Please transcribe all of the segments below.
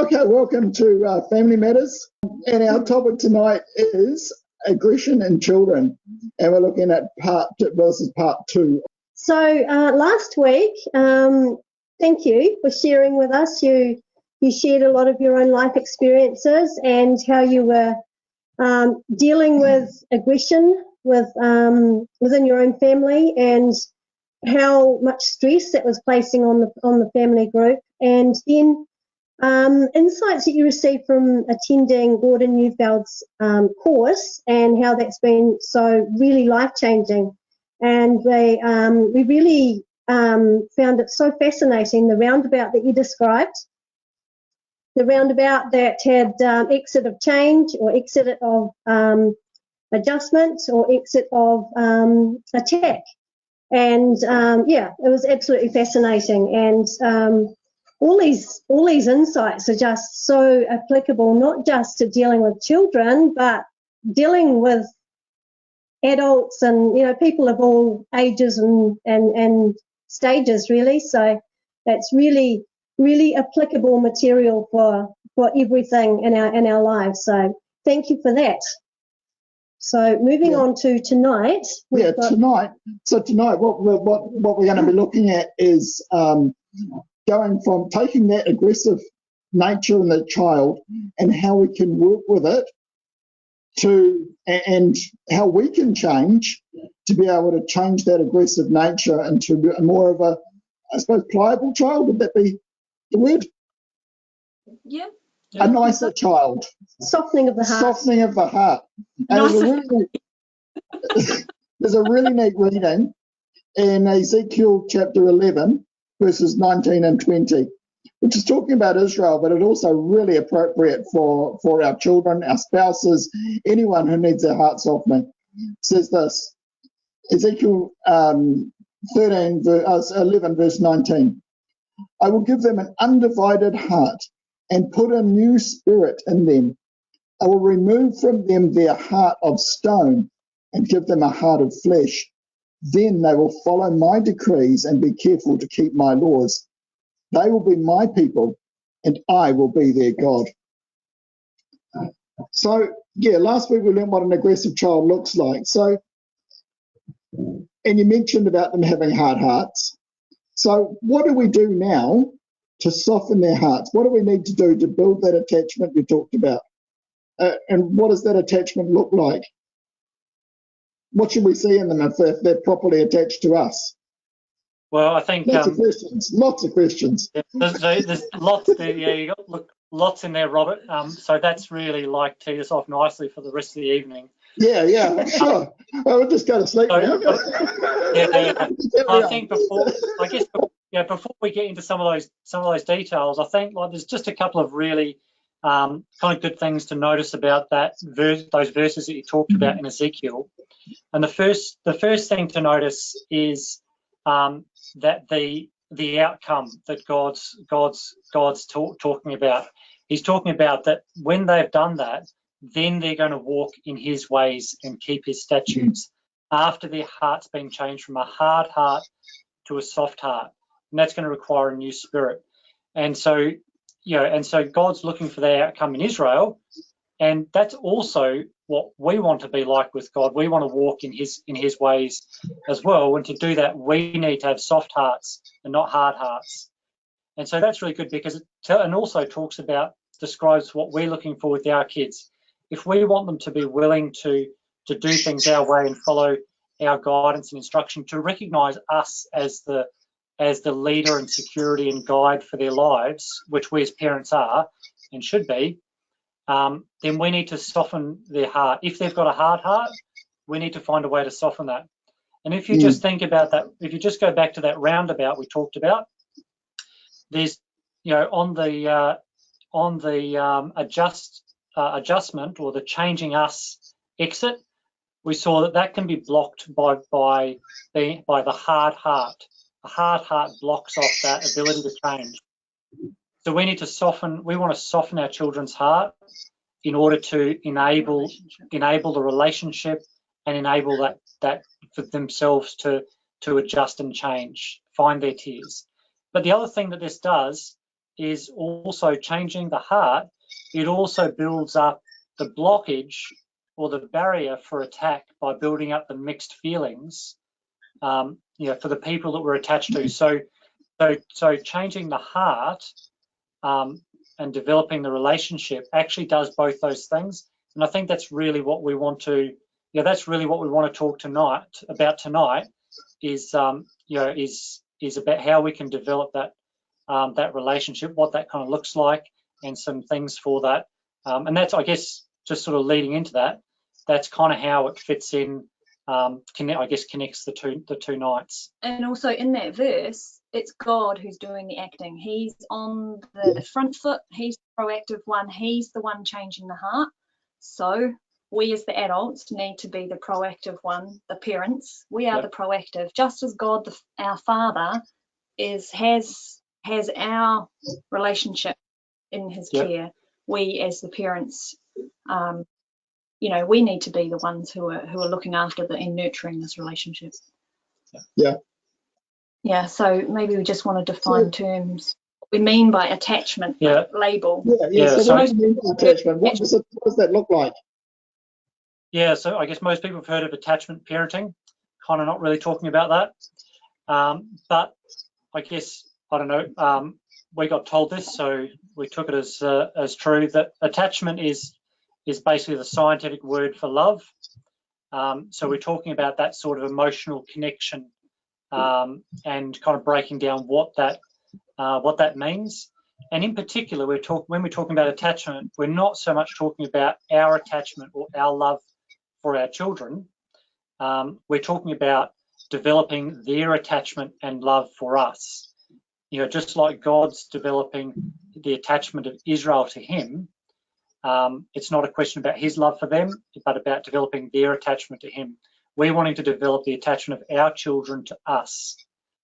Okay, welcome to Family Matters, and our topic tonight is aggression in children, and we're looking at part 2. So last week, thank you for sharing with us. You shared a lot of your own life experiences and how you were dealing with aggression within your own family, and how much stress that was placing on the family group, and then insights that you received from attending Gordon Newfeld's course, and how that's been so really life-changing. And we really found it so fascinating, the roundabout that you described, the roundabout that had exit of change, or exit of adjustment, or exit of attack. And yeah, it was absolutely fascinating. And all these insights are just so applicable, not just to dealing with children, but dealing with adults and, you know, people of all ages and stages, really. So that's really, really applicable material for everything in our lives. So thank you for that. So moving on to tonight. Tonight what we're going to be looking at is going from taking that aggressive nature in the child and how we can work with it and how we can change to be able to change that aggressive nature into more of a, I suppose, pliable child. Would that be the word? Yeah. A nicer child. Softening of the heart. Softening of the heart. And there's a really neat reading in Ezekiel chapter 11, verses 19 and 20, which is talking about Israel, but it's also really appropriate for our children, our spouses, anyone who needs their heart softening. It says this, Ezekiel 11, verse 19, I will give them an undivided heart and put a new spirit in them. I will remove from them their heart of stone and give them a heart of flesh. Then they will follow my decrees and be careful to keep my laws. They will be my people, and I will be their God. So, yeah, last week we learned what an aggressive child looks like. So, and you mentioned about them having hard hearts. So what do we do now to soften their hearts? What do we need to do to build that attachment you talked about? And what does that attachment look like? What should we see in them if they're properly attached to us? Well, I think lots of questions. Yeah, there's lots there. Yeah, you got lots in there, Robert. So that's really like teed us off nicely for the rest of the evening. Yeah, sure. We'll just go to sleep now. Yeah. I think before we get into some of those details, I think there's just a couple of really kind of good things to notice about those verses that you talked about in Ezekiel. And the first thing to notice is that the outcome that God's talking about. He's talking about that when they've done that, then they're going to walk in his ways and keep his statutes after their heart's been changed from a hard heart to a soft heart. And that's going to require a new spirit. And so, God's looking for that outcome in Israel. And that's also what we want to be like with God. We want to walk in his ways as well. And to do that, we need to have soft hearts and not hard hearts. And so that's really good because it also describes what we're looking for with our kids. If we want them to be willing to do things our way and follow our guidance and instruction, to recognise us as the leader and security and guide for their lives, which we as parents are and should be, then we need to soften their heart. If they've got a hard heart, we need to find a way to soften that. And if you just think about that, if you just go back to that roundabout we talked about, there's, on the adjustment or the changing us exit, we saw that can be blocked by the hard heart. A hard heart blocks off that ability to change. So we need to soften. We want to soften our children's heart in order to enable the relationship and enable that for themselves to adjust and change, find their tears. But the other thing that this does is also changing the heart. It also builds up the blockage or the barrier for attack by building up the mixed feelings, for the people that we're attached to. So changing the heart and developing the relationship actually does both those things. And I think that's really what we want to, that's really what we want to talk about tonight. Is about how we can develop that relationship, what that kind of looks like, and some things for that. And that's, I guess, just sort of leading into that. That's kind of how it fits in. Connects the two nights. And also in that verse, it's God who's doing the acting. He's on the front foot. He's the proactive one. He's the one changing the heart. So we as the adults need to be the proactive one, the parents. We are the proactive, just as God, our Father, has our relationship in His care. We as the parents, we need to be the ones who are looking after and nurturing this relationship. Yeah. So maybe we just want to define terms. What we mean by attachment label. So what do you mean by attachment? What does that look like? Yeah, so I guess most people have heard of attachment parenting, kind of not really talking about that. But I guess, I don't know, we got told this, so we took it as true, that attachment is basically the scientific word for love. So we're talking about that sort of emotional connection and kind of breaking down what that means. And in particular, when we're talking about attachment, we're not so much talking about our attachment or our love for our children. We're talking about developing their attachment and love for us. Just like God's developing the attachment of Israel to Him, it's not a question about His love for them, but about developing their attachment to Him. We're wanting to develop the attachment of our children to us.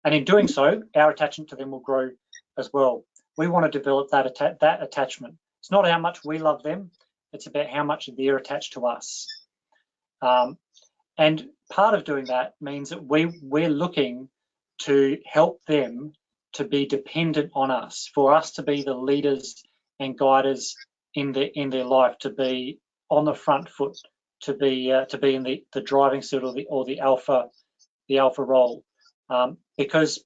And in doing so, our attachment to them will grow as well. We want to develop that attachment. It's not how much we love them, it's about how much they're attached to us. And part of doing that means that we're looking to help them to be dependent on us, for us to be the leaders and guiders in their life, to be on the front foot, to be in the driving seat or the alpha role, because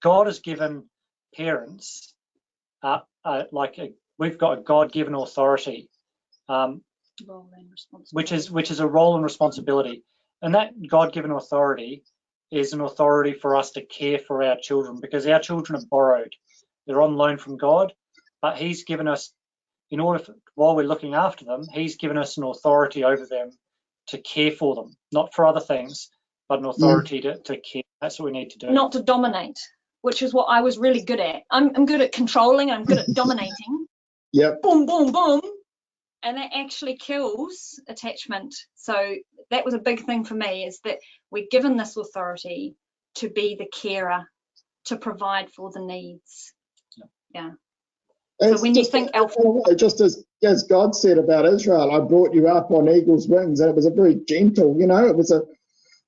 God has given parents we've got a God-given authority, which is a role and responsibility, and that God-given authority is an authority for us to care for our children, because our children are borrowed. They're on loan from God, but He's given us, while we're looking after them, He's given us an authority over them to care for them, not for other things, but an authority to care. That's what we need to do. Not to dominate, which is what I was really good at. I'm good at controlling, I'm good at dominating. Yep. Boom, boom, boom. And that actually kills attachment. So that was a big thing for me, is that we're given this authority to be the carer, to provide for the needs. Yeah. So when you think just as God said about Israel, I brought you up on eagle's wings, and it was a very gentle,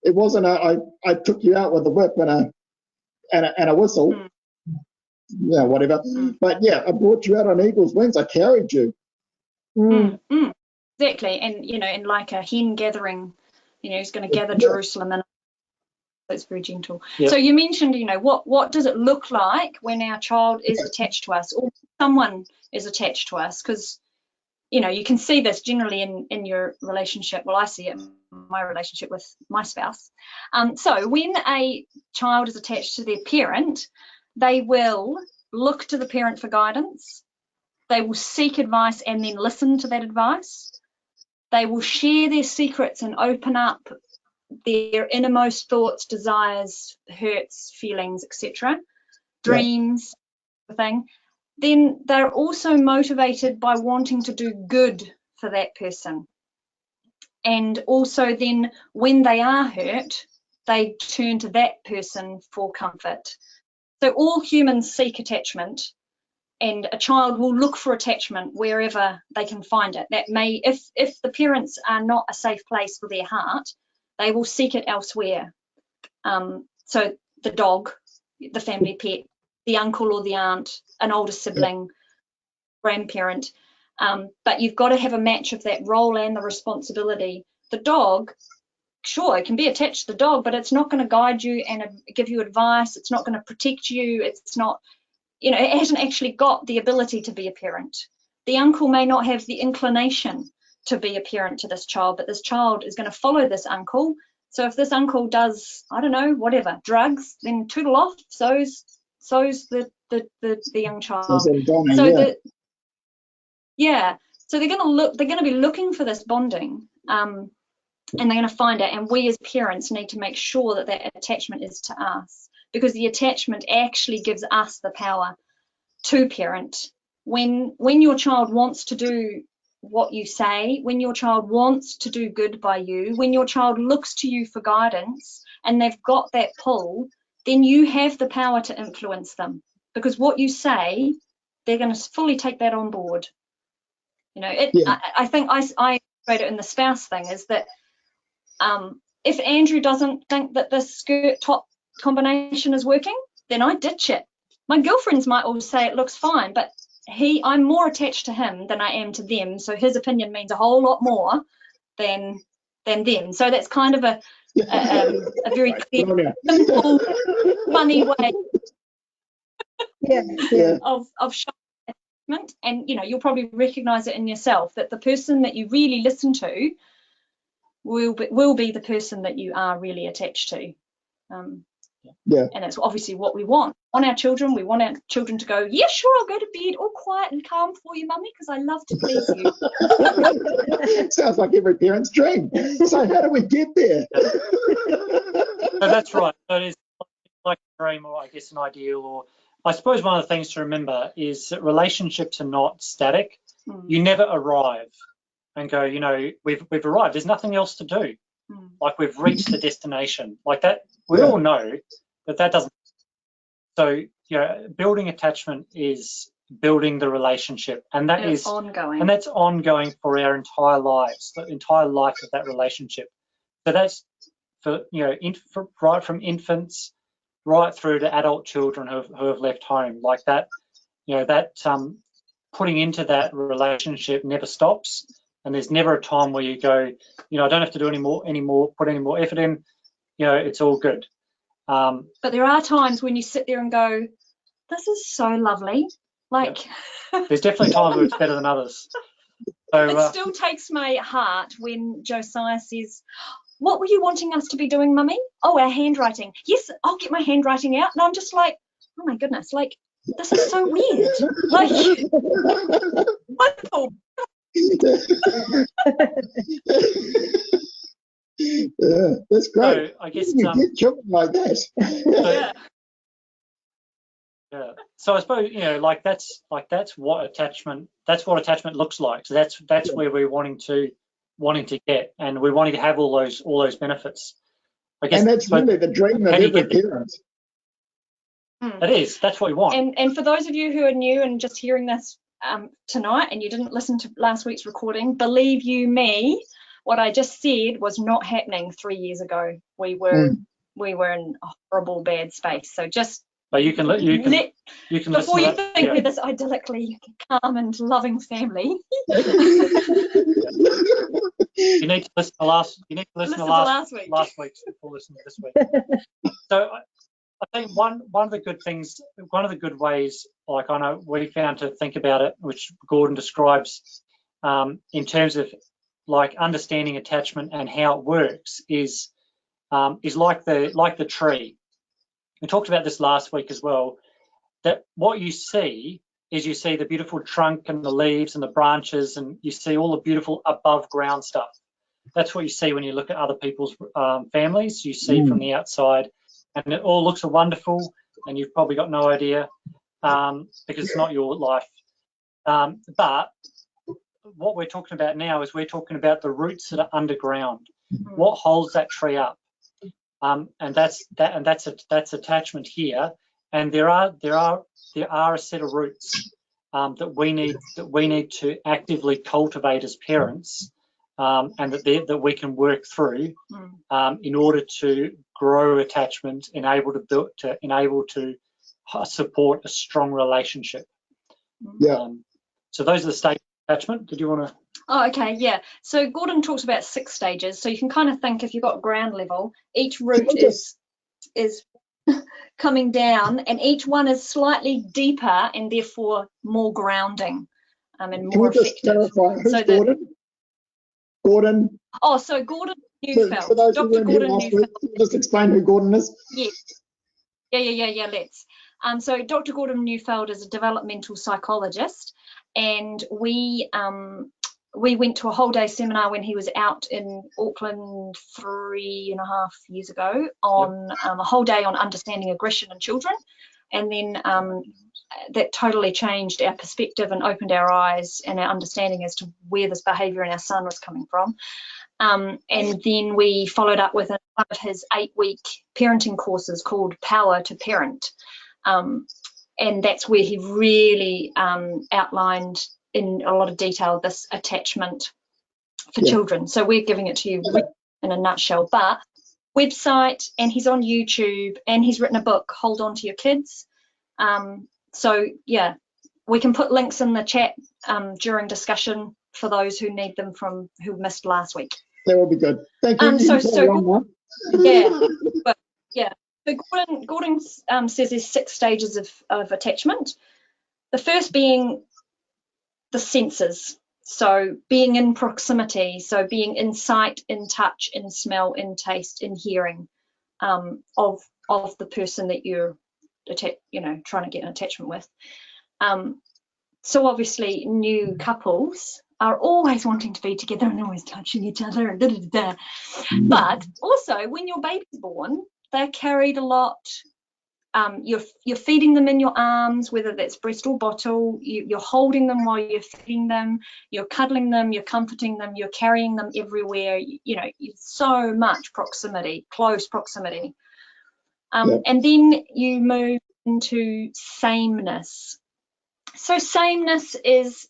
it wasn't I took you out with a whip and a whistle, whatever. But I brought you out on eagle's wings. I carried you. Exactly. And in like a hen gathering, he's going to gather Jerusalem, and it's very gentle. So you mentioned, what does it look like when our child is attached to us, or someone is attached to us? Because you can see this generally in your relationship. Well, I see it in my relationship with my spouse. So when a child is attached to their parent, they will look to the parent for guidance. They will seek advice and then listen to that advice. They will share their secrets and open up their innermost thoughts, desires, hurts, feelings, etc., dreams, everything. Then they're also motivated by wanting to do good for that person. And also then when they are hurt, they turn to that person for comfort. So all humans seek attachment, and a child will look for attachment wherever they can find it. That may, if the parents are not a safe place for their heart, they will seek it elsewhere. So the dog, the family pet, the uncle or the aunt, an older sibling, grandparent. But you've got to have a match of that role and the responsibility. The dog, sure, it can be attached to the dog, but it's not going to guide you and give you advice. It's not going to protect you. It's not, you know, it hasn't actually got the ability to be a parent. The uncle may not have the inclination to be a parent to this child, but this child is going to follow this uncle. So if this uncle does, I don't know, whatever, drugs, then toodle off, so's the young child. So they're going to be looking for this bonding, and they're going to find it. And we as parents need to make sure that that attachment is to us, because the attachment actually gives us the power to parent. When your child wants to do what you say, when your child wants to do good by you, when your child looks to you for guidance and they've got that pull, then you have the power to influence them, because what you say, they're going to fully take that on board. You know, I think I wrote it in the spouse thing, is that if Andrew doesn't think that this skirt top combination is working, then I ditch it. My girlfriends might all say it looks fine, but I'm more attached to him than I am to them, so his opinion means a whole lot more than them. So that's kind of a very clear, simple, funny way of showing attachment. And you know, you'll probably recognize it in yourself, that the person that you really listen to will be the person that you are really attached to. And that's obviously what we want on our children. We want our children to go, yeah, sure, I'll go to bed all quiet and calm for you, mummy, because I love to please you. Sounds like every parent's dream. So how do we get there? So that's right. So it is like a dream, or I guess an ideal, or I suppose one of the things to remember is that relationships are not static. You never arrive and go, you know, we've arrived. There's nothing else to do. Like we've reached the destination. Like that, we all know that doesn't. So, you know, building attachment is building the relationship, and that is ongoing. And that's ongoing for our entire lives, the entire life of that relationship. So that's for, you know, right from infants right through to adult children who have left home. Like that, you know, that putting into that relationship never stops. And there's never a time where you go, you know, I don't have to do any more, put any more effort in, you know, it's all good. But there are times when you sit there and go, this is so lovely. Like, there's definitely times where it's better than others. So, it still takes my heart when Josiah says, what were you wanting us to be doing, mummy? Oh, our handwriting. Yes, I'll get my handwriting out. And I'm just like, oh my goodness, like, this is so weird. Like, wonderful. That's great. So I guess you get children like that. So I suppose, you know, like that's what attachment looks like. So that's where we're wanting to get, and we're wanting to have all those benefits. I guess, and that's really the dream of every parent. It is. That's what we want. And for those of you who are new and just hearing this tonight, and you didn't listen to last week's recording, believe you me, what I just said was not happening 3 years ago. We were in a horrible bad space. So just you can before you think we're this idyllically calm and loving family. You need to listen to last week's before listening to this week. So I think one of the good ways, like I know we found to think about it, which Gordon describes in terms of like understanding attachment and how it works, is like the tree. We talked about this last week as well, that what you see is you see the beautiful trunk and the leaves and the branches, and you see all the beautiful above ground stuff. That's what you see when you look at other people's families. You see from the outside, and it all looks wonderful, and you've probably got no idea because it's not your life. But what we're talking about now is we're talking about the roots that are underground. What holds that tree up? And that's attachment here. And there are a set of roots that we need to actively cultivate as parents, and that we can work through in order to grow attachment, enable to support a strong relationship. Yeah. So those are the stages of attachment. Did you want to? Oh, okay, yeah. So Gordon talks about 6 stages. So you can kind of think, if you've got ground level, each root is coming down, and each one is slightly deeper and therefore more grounding and more effective. Can we just clarify, who's Gordon? Gordon? Oh, so Gordon Neufeld. For those Dr. Gordon Neufeld. Just explain who Gordon is. Yeah, let's. So Dr. Gordon Neufeld is a developmental psychologist, and we went to a whole day seminar when he was out in Auckland 3.5 years ago on a whole day on understanding aggression in children. And then that totally changed our perspective and opened our eyes and our understanding as to where this behaviour in our son was coming from. And then we followed up with one of his 8-week parenting courses called Power to Parent. And that's where he really outlined in a lot of detail this attachment for children. So we're giving it to you in a nutshell. But website, and he's on YouTube, and he's written a book, Hold On to Your Kids. So yeah, we can put links in the chat during discussion for those who need them from who missed last week. That would be good. Thank you. So Gordon says there's 6 stages of attachment. The first being the senses, so being in proximity, so being in sight, in touch, in smell, in taste, in hearing of the person that you're trying to get an attachment with. So obviously new couples are always wanting to be together and always touching each other and da-da-da-da. But also when your baby's born, they're carried a lot. You're feeding them in your arms, whether that's breast or bottle. You're holding them while you're feeding them. You're cuddling them. You're comforting them. You're carrying them everywhere. So much proximity, close proximity. And then you move into sameness. So sameness is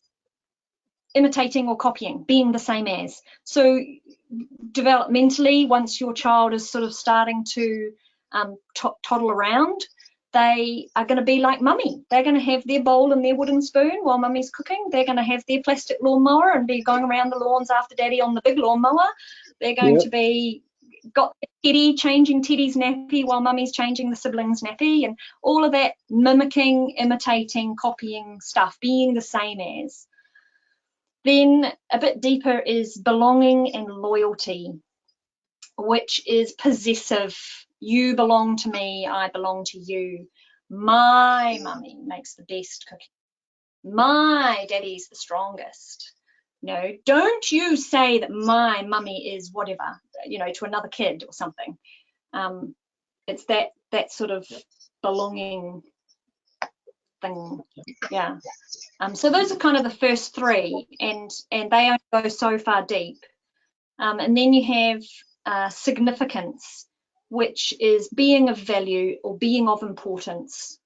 imitating or copying, being the same as. So developmentally, once your child is sort of starting to toddle around, they are going to be like mummy. They're going to have their bowl and their wooden spoon while mummy's cooking. They're going to have their plastic lawnmower and be going around the lawns after daddy on the big lawnmower. They're going to be got Teddy changing Teddy's nappy while mummy's changing the sibling's nappy, and all of that mimicking, imitating, copying stuff, being the same as. Then a bit deeper is belonging and loyalty, which is possessive. You belong to me, I belong to you. My mummy makes the best cooking. My daddy's the strongest. Don't you say that my mummy is whatever, to another kid or something. It's that sort of belonging thing. Yeah. So those are kind of the first 3, and they only go so far deep. And then you have significance, which is being of value or being of importance.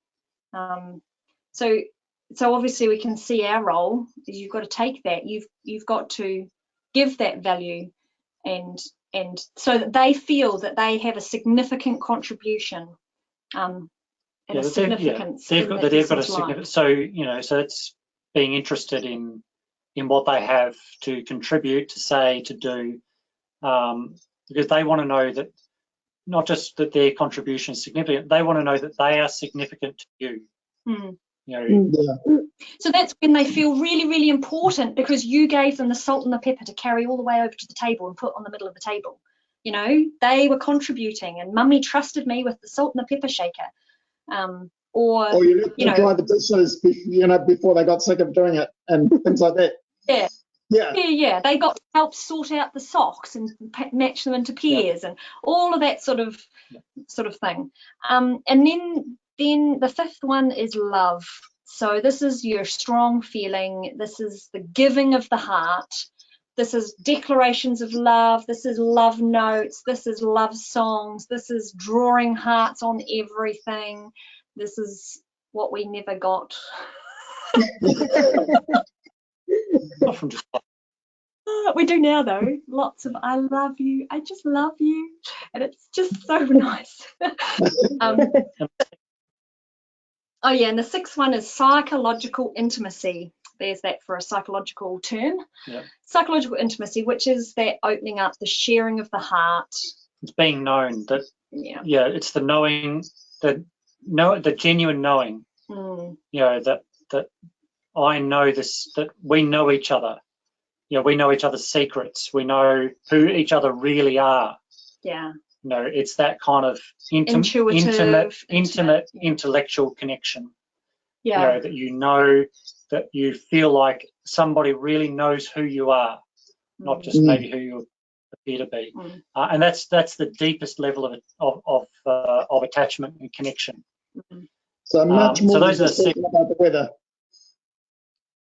So obviously we can see our role is you've got to take that, you've got to give that value, and so that they feel that they have a significant contribution and a significance. They've got a significant. So it's being interested in what they have to contribute, to say, to do, because they want to know that not just that their contribution is significant, they want to know that they are significant to you. So that's when they feel really, really important, because you gave them the salt and the pepper to carry all the way over to the table and put on the middle of the table. They were contributing, and mummy trusted me with the salt and the pepper shaker. Or you let them dry the dishes, before they got sick of doing it and things like that. Yeah. They got to help sort out the socks and match them into pairs and all of that sort of thing. And then the 5th one is love. So this is your strong feeling. This is the giving of the heart. This is declarations of love. This is love notes. This is love songs. This is drawing hearts on everything. This is what we never got. We do now, though. Lots of I love you. I just love you. And it's just so nice. Oh yeah, and the sixth one is psychological intimacy. There's that for a psychological term. Yeah. Psychological intimacy, which is that opening up, the sharing of the heart. It's being known that. Yeah. It's the knowing, the genuine knowing. Mm. You know, that I know this, that we know each other. You know, we know each other's secrets. We know who each other really are. Yeah. You know, it's that kind of intimate, intellectual connection. Yeah. You know that you feel like somebody really knows who you are, not just maybe who you appear to be. And that's the deepest level of attachment and connection. So much more so those than are just thinking about the weather.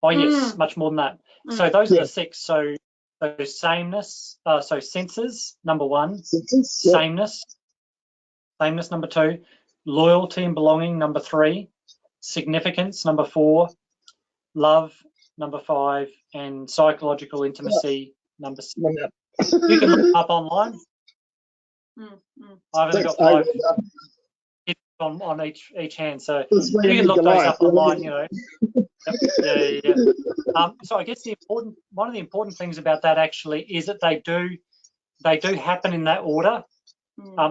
Oh yes, much more than that. So those are the six. So sameness, so senses, number one. Senses, sameness number two. Loyalty and belonging, number three. Significance, number four. Love, number five. And psychological intimacy, number six. You can look it up online. I haven't got five on each hand, so you can look those up online. You know. So I guess one of the important things about that actually is that they do happen in that order.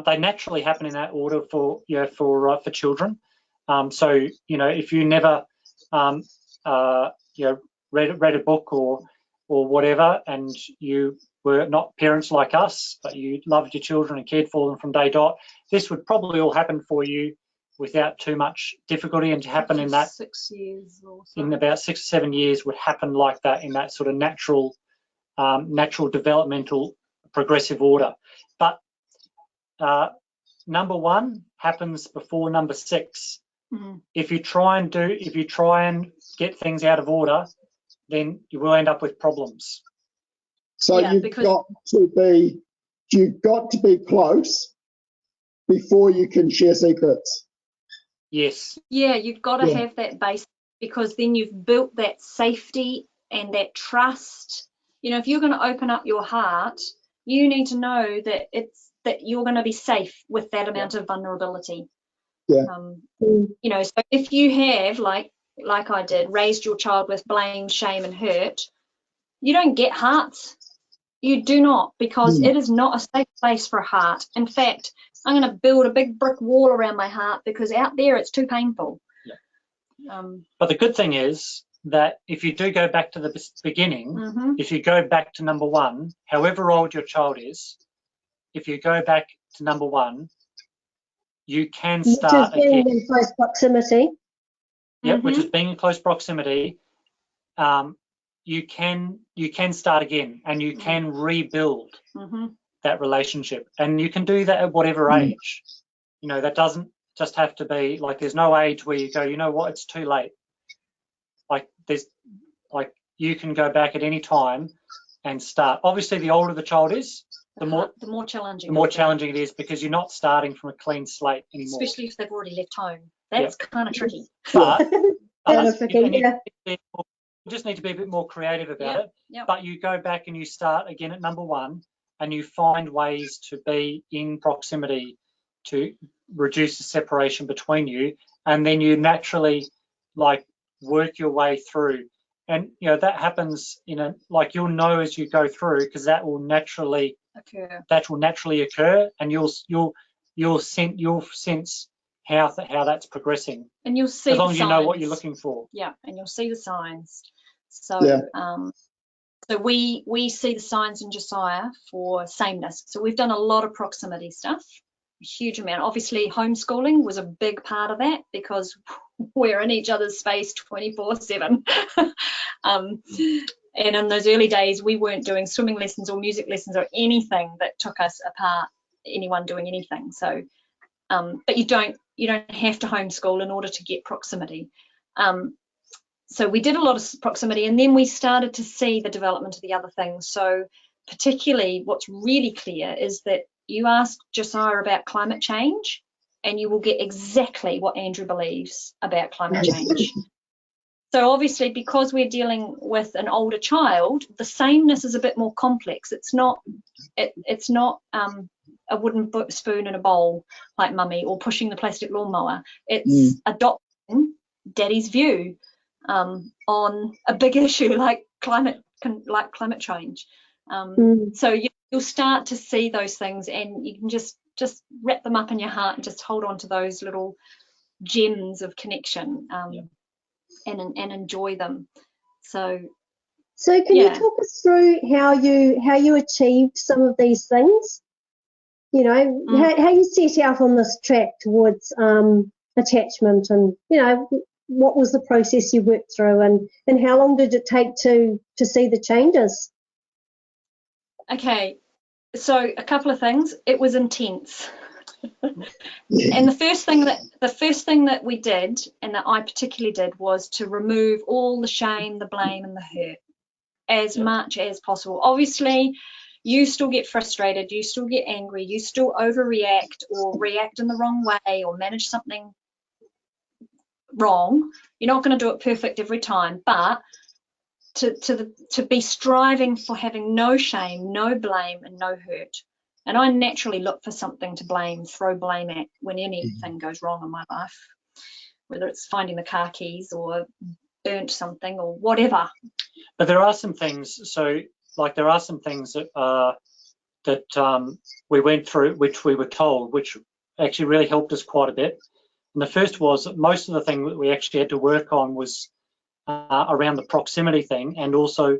They naturally happen in that order for children. So if you never read a book or whatever, and you were not parents like us, but you loved your children and cared for them from day dot, this would probably all happen for you without too much difficulty, and to happen in that 6 years or so. In about 6 or 7 years would happen like that, in that sort of natural developmental progressive order. But number one happens before number six. If you try and get things out of order, then you will end up with problems. So you've got to be close before you can share secrets. Yes. Yeah, you've got to have that base, because then you've built that safety and that trust. If you're going to open up your heart, you need to know that you're going to be safe with that amount of vulnerability. Yeah. So if you have, like I did, raised your child with blame, shame, and hurt, you don't get hearts. You do not, because it is not a safe place for a heart. In fact, I'm going to build a big brick wall around my heart, because out there it's too painful. Yeah. But the good thing is that if you do go back to the beginning, if you go back to number one, however old your child is, if you go back to number one, you can start again. Which is being in close proximity. Yep, which is being in close proximity. You can start again, and you can rebuild that relationship, and you can do that at whatever age. That doesn't just have to be like, there's no age where you go, you know what, it's too late. You can go back at any time and start. Obviously, the older the child is, the more challenging it is, because you're not starting from a clean slate anymore. Especially if they've already left home. That's kind of tricky. But You just need to be a bit more creative about it. Yep. But you go back and you start again at number one, and you find ways to be in proximity to reduce the separation between you, and then you naturally work your way through. And that happens you'll know as you go through, because that will naturally occur, and you'll sense how that's progressing. And you'll see as long as you know what you're looking for. Yeah, and you'll see the signs. So so we see the signs in Josiah for sameness. So we've done a lot of proximity stuff, a huge amount. Obviously, homeschooling was a big part of that, because we're in each other's space 24/7. And in those early days, we weren't doing swimming lessons or music lessons or anything that took us apart, anyone doing anything. So, but you don't have to homeschool in order to get proximity. So we did a lot of proximity, and then we started to see the development of the other things. So particularly what's really clear is that you ask Josiah about climate change, and you will get exactly what Andrew believes about climate change. So obviously, because we're dealing with an older child, the sameness is a bit more complex. It's not a wooden spoon in a bowl like mummy, or pushing the plastic lawnmower. It's adopting daddy's view on a big issue like climate change. So you'll start to see those things, and you can just wrap them up in your heart and just hold on to those little gems of connection, and enjoy them. So can you talk us through how you achieved some of these things? You know, how you set out on this track towards attachment, and you know, what was the process you worked through, and how long did it take to see the changes? Okay, so a couple of things. It was intense. And the first thing that we did, and that I particularly did, was to remove all the shame, the blame, and the hurt as much as possible. Obviously, you still get frustrated, you still get angry, you still overreact or react in the wrong way or manage something wrong. You're not going to do it perfect every time, but to be striving for having no shame, no blame, and no hurt. And I naturally look for something to throw blame at when anything goes wrong in my life, whether it's finding the car keys or burnt something or whatever. But there are some things, there are some things that we went through, which we were told, which actually really helped us quite a bit. And the first was that most of the thing that we actually had to work on was around the proximity thing, and also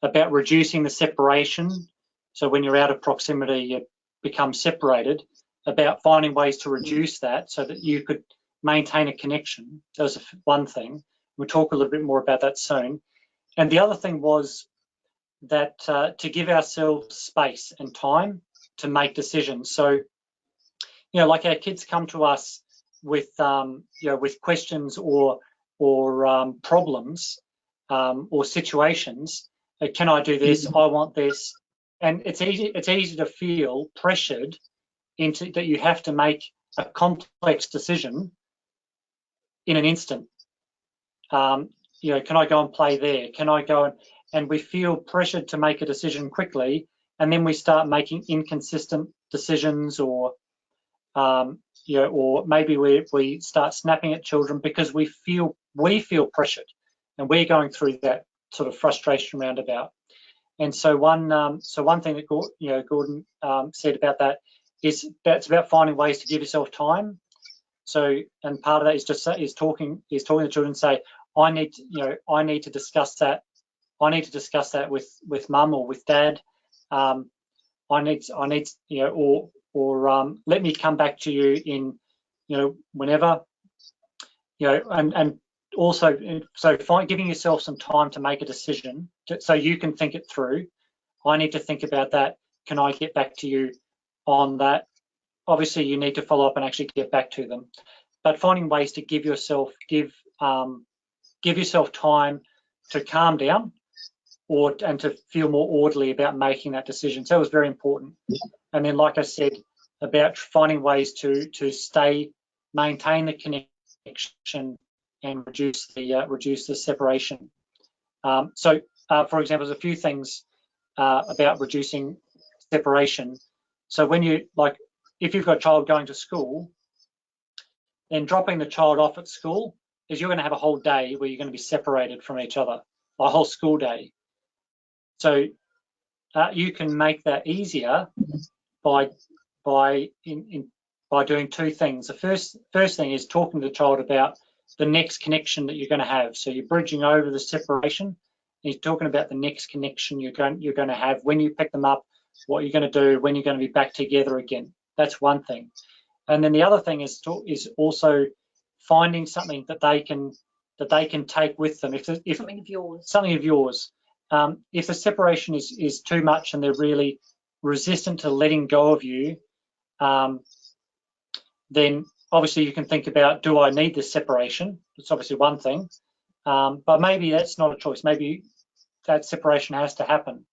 about reducing the separation. So when you're out of proximity, you become separated, about finding ways to reduce that so that you could maintain a connection. That was one thing. We'll talk a little bit more about that soon. And the other thing was that to give ourselves space and time to make decisions. So, you know, like our kids come to us with, with questions or problems or situations. Can I do this? I want this. And it's easy to feel pressured into that you have to make a complex decision in an instant. You know, can I go and play there? Can I go and we feel pressured to make a decision quickly, and then we start making inconsistent decisions, or or maybe we start snapping at children because we feel pressured, and we're going through that sort of frustration roundabout. And so one thing that Gordon said about that is that's about finding ways to give yourself time. So, and part of that is talking to children and say, I need to discuss that. I need to discuss that with mum or with dad. I need or let me come back to you in whenever, and also giving yourself some time to make a decision so you can think it through. I need to think about that. Can I get back to you on that? Obviously, you need to follow up and actually get back to them. But finding ways to give yourself time to calm down and to feel more orderly about making that decision. So it was very important. And then, like I said, about finding ways to maintain the connection and reduce the separation. For example, there's a few things about reducing separation. So when if you've got a child going to school, then dropping the child off at school is you're going to have a whole day where you're going to be separated from each other, a whole school day. So you can make that easier by doing two things. The first thing is talking to the child about the next connection that you're going to have. So you're bridging over the separation. You're talking about the next connection you're going to have when you pick them up, what you're going to do, when you're going to be back together again. That's one thing. And then the other thing is also finding something that they can take with them. If something of yours. If the separation is too much and they're really resistant to letting go of you, then obviously you can think about, do I need this separation? It's obviously one thing, but maybe that's not a choice. Maybe that separation has to happen.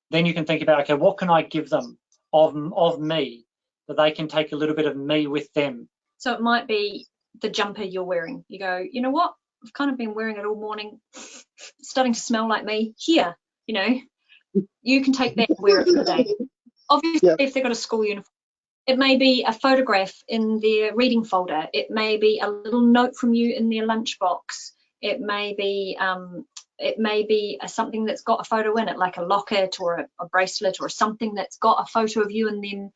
Then you can think about, okay, what can I give them of me that they can take a little bit of me with them? So it might be the jumper you're wearing. You go, you know what? I've kind of been wearing it all morning. It's starting to smell like me. Here, you can take that and wear it for the day. Obviously, if they've got a school uniform, It may be a photograph in their reading folder. It may be a little note from you in their lunchbox. It may be something that's got a photo in it, like a locket or a bracelet, or something that's got a photo of you and them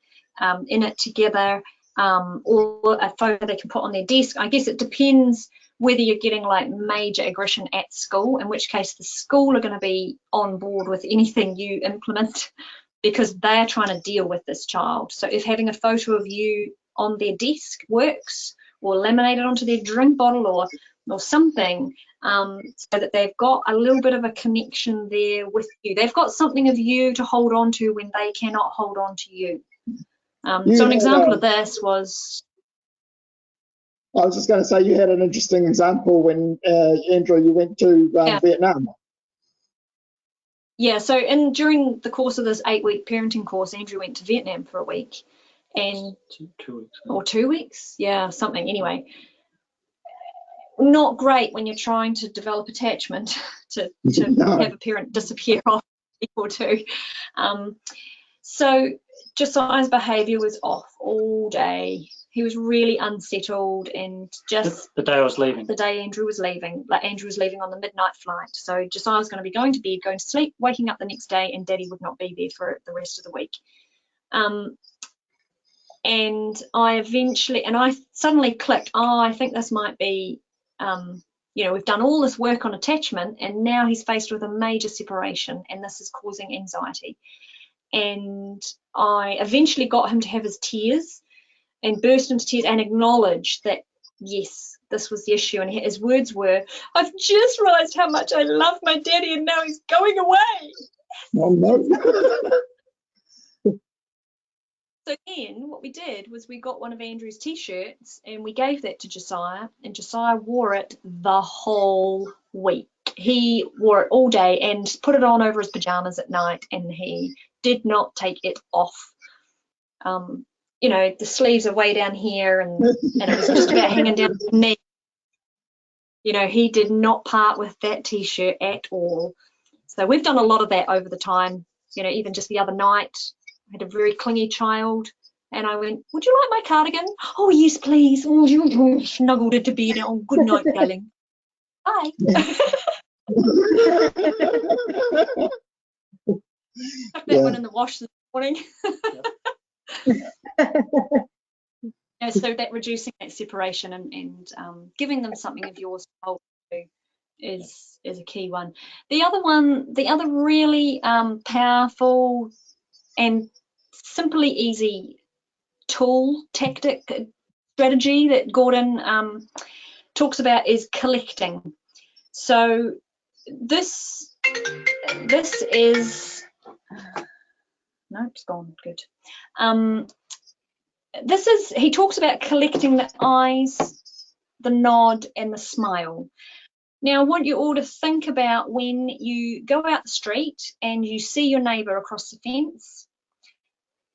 in it together, or a photo they can put on their desk. I guess it depends whether you're getting like major aggression at school, in which case the school are going to be on board with anything you implement, because they're trying to deal with this child. So if having a photo of you on their desk works, or laminated onto their drink bottle, or something, so that they've got a little bit of a connection there with you. They've got something of you to hold on to when they cannot hold on to you. So an example of this was... I was just going to say, you had an interesting example when, Andrew, you went to Vietnam. Yeah, so during the course of this 8-week parenting course, Andrew went to Vietnam for a week. And 2 weeks. Or 2 weeks? Yeah, something. Anyway, not great when you're trying to develop attachment to have a parent disappear off a week or two. So Josiah's behaviour was off all day. He was really unsettled, and just the day I was leaving. The day Andrew was leaving. Like, Andrew was leaving on the midnight flight. So Josiah was going to be going to bed, going to sleep, waking up the next day, and Daddy would not be there for the rest of the week. And I suddenly clicked, I think this might be, we've done all this work on attachment, and now he's faced with a major separation, and this is causing anxiety. And I eventually got him to have his tears and burst into tears and acknowledge that, yes, this was the issue. And his words were, I've just realised how much I love my daddy, and now he's going away. Oh, no. So then what we did was we got one of Andrew's T-shirts and we gave that to Josiah, and Josiah wore it the whole week. He wore it all day and put it on over his pajamas at night, and he did not take it off. The sleeves are way down here, and it was just about hanging down to the knee. He did not part with that T-shirt at all. So we've done a lot of that over the time. Even just the other night, I had a very clingy child, and I went, would you like my cardigan? Oh, yes, please. Oh, you snuggled into bed. Oh, good night, darling. Bye. Stuck that one in the wash this morning. So that reducing that separation and giving them something of yours to hold to is a key one. The other really powerful and simply easy tactic, strategy that Gordon talks about is collecting. So this is, no, it's gone, good. He talks about collecting the eyes, the nod, and the smile. Now, I want you all to think about when you go out the street and you see your neighbour across the fence,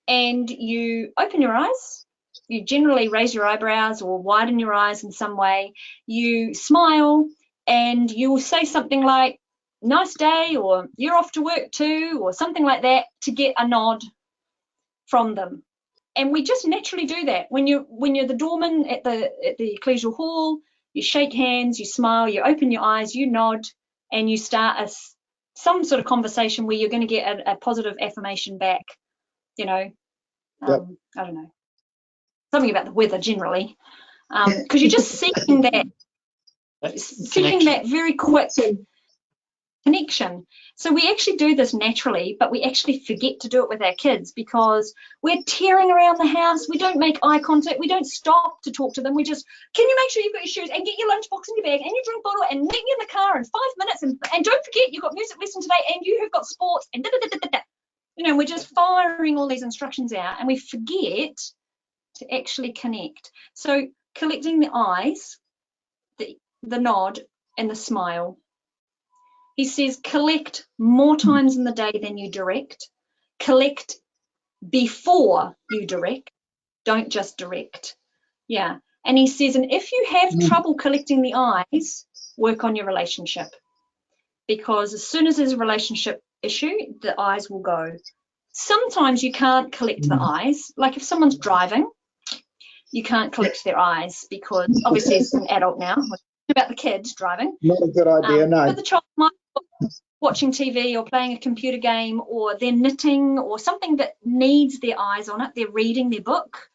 and you open your eyes. You generally raise your eyebrows or widen your eyes in some way. You smile, and you will say something like, nice day, or you're off to work too, or something like that, to get a nod from them. And we just naturally do that. When you're the doorman at the ecclesial hall, you shake hands, you smile, you open your eyes, you nod, and you start some sort of conversation where you're going to get a positive affirmation back. Yep. I don't know, something about the weather generally, because you're just seeking that very quick connection. So we actually do this naturally, but we actually forget to do it with our kids because we're tearing around the house. We don't make eye contact. We don't stop to talk to them. We just, can you make sure you've got your shoes and get your lunchbox in your bag and your drink bottle and meet me in the car in 5 minutes, and don't forget you've got music lesson today and you have got sports and da-da-da-da-da. We're just firing all these instructions out, and we forget to actually connect. So collecting the eyes, the nod, and the smile. He says collect more times in the day than you direct. Collect before you direct. Don't just direct. Yeah. And he says, and if you have trouble collecting the eyes, work on your relationship. Because as soon as there's a relationship issue, the eyes will go. sometimes you can't collect the eyes. Like if someone's driving, you can't collect their eyes because obviously as an adult now, we're talking about the kids driving. Not a good idea, no. But the child might be watching TV or playing a computer game, or they're knitting or something that needs their eyes on it. They're reading their book.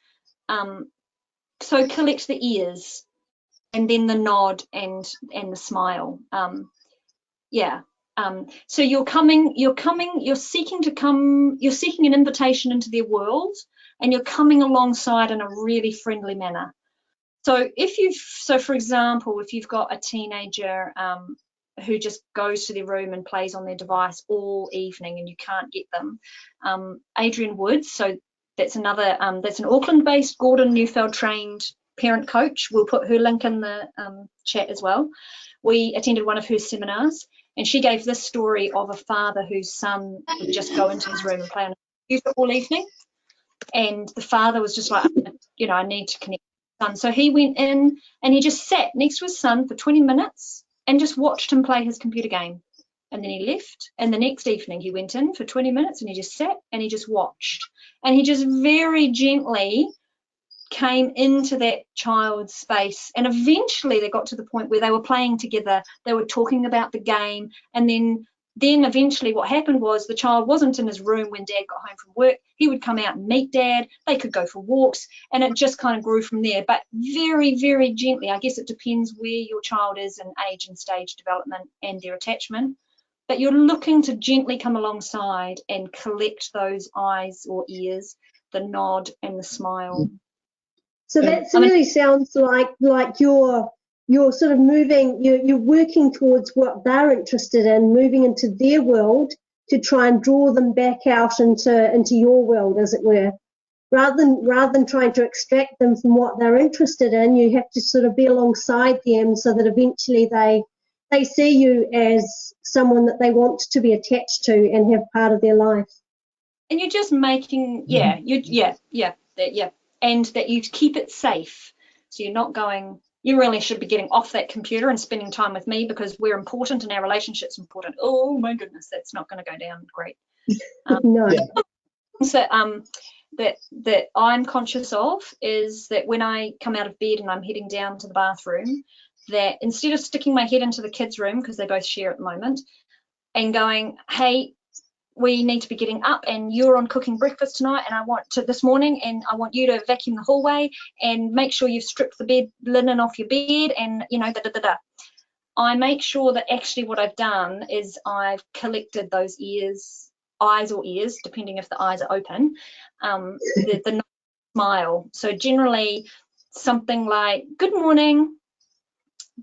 So collect the ears and then the nod and the smile. So you're seeking an invitation into their world, and you're coming alongside in a really friendly manner. So for example, if you've got a teenager who just goes to their room and plays on their device all evening and you can't get them, Adrian Woods, so that's an Auckland-based Gordon Neufeld trained parent coach. We'll put her link in the chat as well. We attended one of her seminars, and she gave this story of a father whose son would just go into his room and play on a computer all evening. And the father was just like, I need to connect with my son. So he went in and he just sat next to his son for 20 minutes and just watched him play his computer game. And then he left. And the next evening he went in for 20 minutes and he just sat and he just watched. And he just very gently came into that child's space, and eventually they got to the point where they were playing together, they were talking about the game, and then eventually what happened was the child wasn't in his room when dad got home from work. He would come out and meet dad, they could go for walks, and it just kind of grew from there. But very, very gently, I guess it depends where your child is in age and stage development and their attachment, but you're looking to gently come alongside and collect those eyes or ears, the nod and the smile. So that really sounds like you're sort of moving, you're working towards what they're interested in, moving into their world to try and draw them back out into your world, as it were. Rather than trying to extract them from what they're interested in, you have to sort of be alongside them so that eventually they see you as someone that they want to be attached to and have part of their life. And you're just making, and that you keep it safe. So you're not going, you really should be getting off that computer and spending time with me because we're important and our relationship's important. Oh my goodness, that's not going to go down great. No. So that I'm conscious of is that when I come out of bed and I'm heading down to the bathroom, that instead of sticking my head into the kids' room, because they both share at the moment, and going, hey, we need to be getting up and you're on cooking breakfast tonight and I want to this morning and I want you to vacuum the hallway and make sure you've stripped the bed linen off your bed and I make sure that actually what I've done is I've collected those eyes or ears, depending if the eyes are open, the smile. So generally something like, good morning,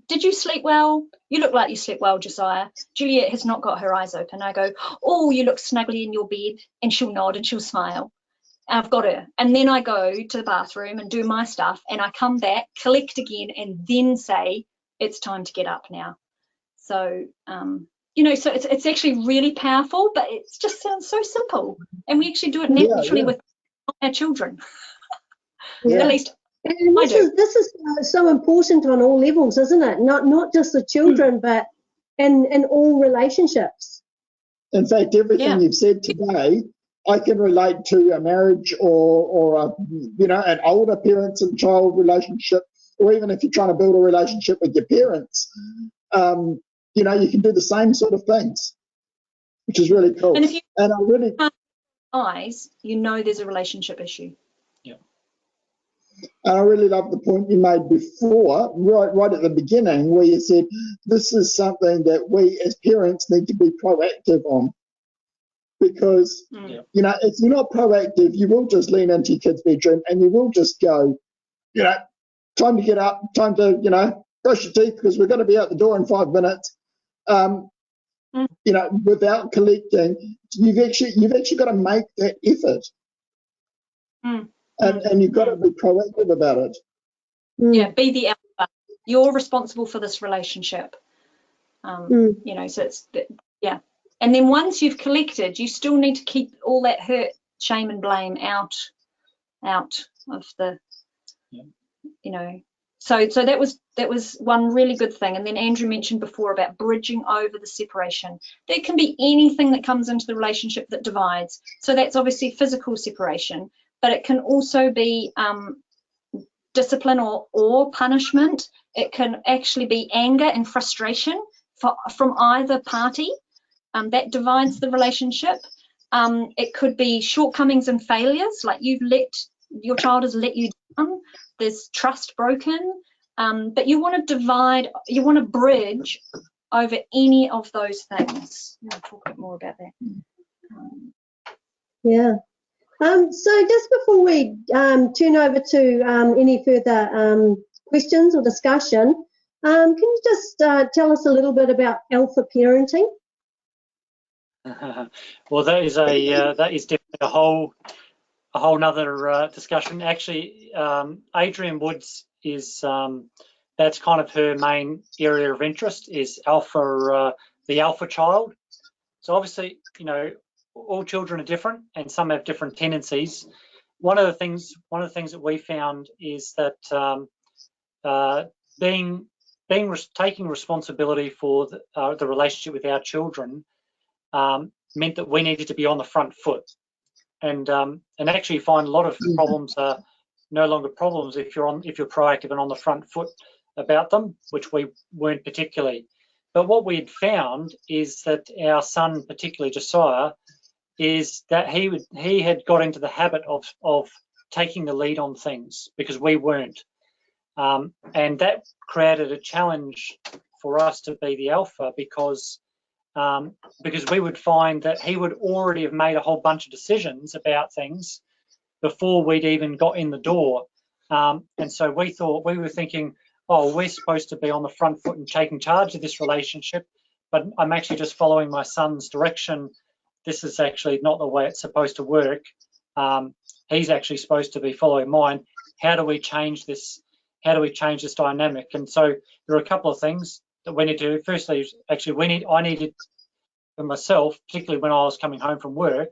did you sleep well? You look like you slept well, Josiah. Juliet has not got her eyes open. I go, oh, you look snugly in your bed, and she'll nod and she'll smile. I've got her. And then I go to the bathroom and do my stuff, and I come back, collect again, and then say, it's time to get up now. So, so it's actually really powerful, but it just sounds so simple. And we actually do it naturally with our children. At least and this is so important on all levels, isn't it? Not just the children, but in all relationships. In fact, everything you've said today, I can relate to a marriage or an older parents and child relationship, or even if you're trying to build a relationship with your parents, you can do the same sort of things, which is really cool. And if you have eyes, there's a relationship issue. And I really love the point you made before, right at the beginning, where you said this is something that we as parents need to be proactive on. Because, if you're not proactive, you will just lean into your kid's bedroom and you will just go, time to get up, time to, brush your teeth because we're going to be out the door in 5 minutes. Without collecting, you've actually got to make that effort. And you've got to be proactive about it. Yeah, be the alpha. You're responsible for this relationship. So it's, And then once you've collected, you still need to keep all that hurt, shame and blame out of the, So that was one really good thing. And then Andrew mentioned before about bridging over the separation. There can be anything that comes into the relationship that divides. So that's obviously physical separation, but it can also be discipline or punishment. It can actually be anger and frustration from either party that divides the relationship. It could be shortcomings and failures, like your child has let you down. There's trust broken, but you want to bridge over any of those things. I'll talk a bit more about that. Yeah. So just before we turn over to any further questions or discussion, can you just tell us a little bit about alpha parenting? Well, that is definitely a whole nother discussion. Actually, Adrienne Woods is that's kind of her main area of interest, is the alpha child. So obviously, all children are different, and some have different tendencies. One of the things that we found is that taking responsibility for the relationship with our children meant that we needed to be on the front foot, and actually find a lot of problems are no longer problems if you're proactive and on the front foot about them, which we weren't particularly. But what we had found is that our son, particularly Josiah, is that he had got into the habit of taking the lead on things because we weren't, and that created a challenge for us to be the alpha, because we would find that he would already have made a whole bunch of decisions about things before we'd even got in the door, and so we were thinking, oh, we're supposed to be on the front foot and taking charge of this relationship, but I'm actually just following my son's direction. This is actually not the way it's supposed to work. He's actually supposed to be following mine. How do we change this? How do we change this dynamic? And so there are a couple of things that we need to do. Firstly, actually, I needed for myself, particularly when I was coming home from work,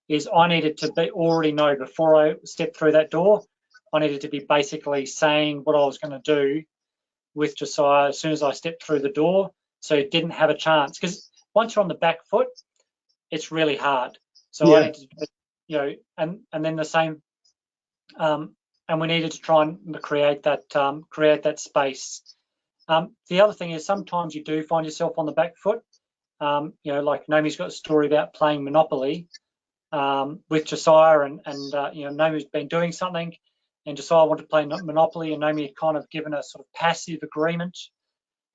is I needed to already know before I stepped through that door. I needed to be basically saying what I was going to do with Josiah as soon as I stepped through the door, so it didn't have a chance. Because once you're on the back foot, it's really hard. So I needed to, and then the same, and we needed to try and create that space. The other thing is sometimes you do find yourself on the back foot. Like Naomi's got a story about playing Monopoly with Josiah, and Naomi's been doing something, and Josiah wanted to play Monopoly, and Naomi had kind of given a sort of passive agreement,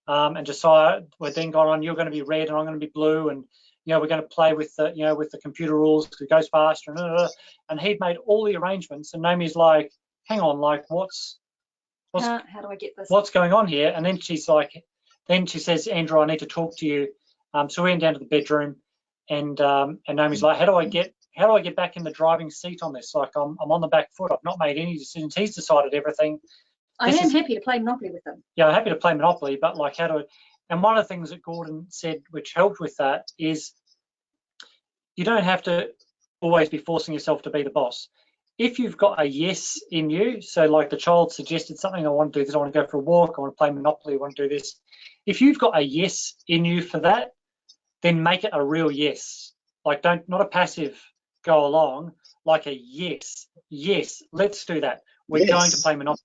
and Josiah had then gone on, you're going to be red and I'm going to be blue, and we're going to play with the computer rules because it goes faster, and he'd made all the arrangements, and Naomi's like, hang on, like how do I get this? What's going on here? And then she says, Andrew, I need to talk to you. So we went down to the bedroom, and Naomi's like, how do I get back in the driving seat on this? Like, I'm on the back foot. I've not made any decisions. He's decided everything. I am happy to play Monopoly with him. Yeah, I'm happy to play Monopoly, but like, and one of the things that Gordon said, which helped with that, is you don't have to always be forcing yourself to be the boss. If you've got a yes in you, so like the child suggested something, I want to do this, I want to go for a walk, I want to play Monopoly, I want to do this. If you've got a yes in you for that, then make it a real yes. Like, not a passive go along, like a yes, let's do that. We're going to play Monopoly.